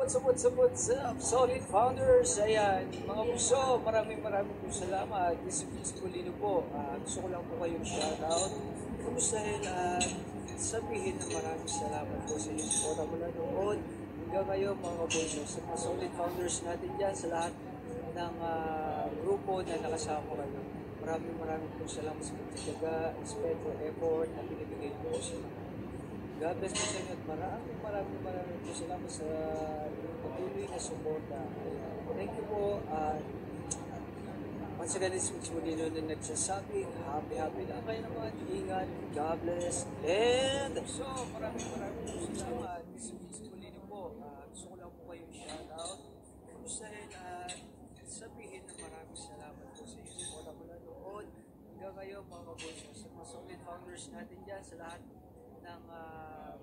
What's up? Solid Founders! Ayan, mga puso, maraming po salamat. This is Vince Polino po. Gusto ko lang po kayong shoutout. Kumustahin at sabihin na maraming salamat po sa inyong support mula noon. Hanggang ngayon mga puso, sa mga Solid Founders natin dyan, sa lahat ng grupo na nakasama kayo. Maraming po salamat sa pagtitiyaga, respeto, effort na binibigay po sa mga. God bless po sa inyo at maraming po salamat sa patuloy na suporta. Thank you po. Once again, this is Molino na nagsasabi, happy lang kayo naman. Ingat, God bless. And so, maraming po salamat. This is Molino po. Gusto ko lang po kayong shoutout. Kumustahin at sabihin na maraming salamat po sa inyo. Suporta mula noon. Hanggang ngayon mga kabuso, sa mga Solid Founders natin dyan, sa lahat ng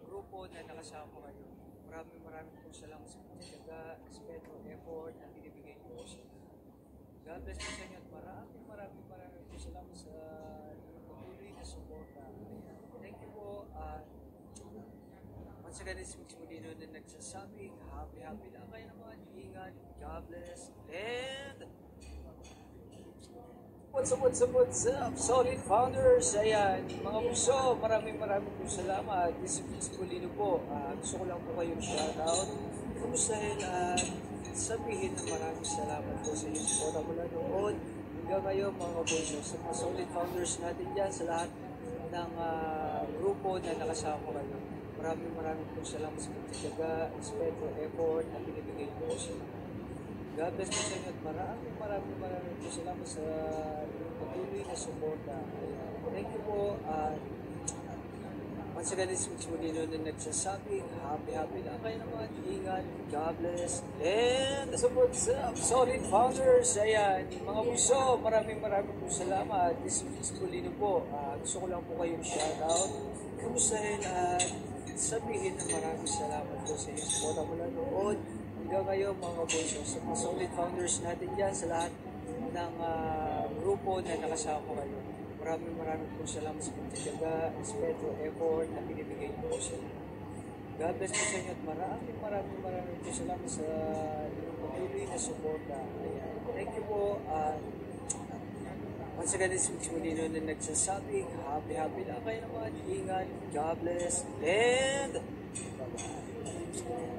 grupo na nakasama kayo. Maraming po salamat sa pagtitiyaga, respeto, effort na binibigay niyo po sa God bless po sa inyo at maraming po salamat sa patuloy na suporta. Thank you po. Once again, this is Molino na nagsasabi, happy lang kayo naman. Ingat, God bless, and What's up? Solid Founders! Ayan, mga puso, maraming po salamat. This is Vince Polino po. Gusto ko lang po kayong shoutout. Kumustahin at sabihin na maraming salamat po sa inyong support mula noon. Hanggang ngayon mga puso, sa mga Solid Founders natin dyan, sa lahat ng grupo na nakasama kayo. Maraming po salamat sa pagtitiyaga, respeto, effort na binibigay po sa mga. God bless po sa inyo at maraming po salamat sa patuloy na suporta. Thank you po. Once again, this is Molino na nagsasabi, happy lang kayo naman. Ingat, God bless. And what's up? Solid Founders! Ayan, mga puso, maraming po salamat. This is Molino po. Gusto ko lang po kayong shoutout. Kumustahin at sabihin na maraming salamat po sa inyong suporta mula noon. Hanggang ngayon mga kabuso, sa mga Solid Founders natin dyan, sa lahat ng grupo na nakasama kayo. Maraming po salamat sa pagtitiyaga, respeto, effort na binibigay niyo po sa inyo. God bless po sa inyo at maraming po salamat sa patuloy na suporta. Thank you po. Once again, this is Molino na nagsasabi, happy lang kayo naman. Ingat, God bless, and bye-bye.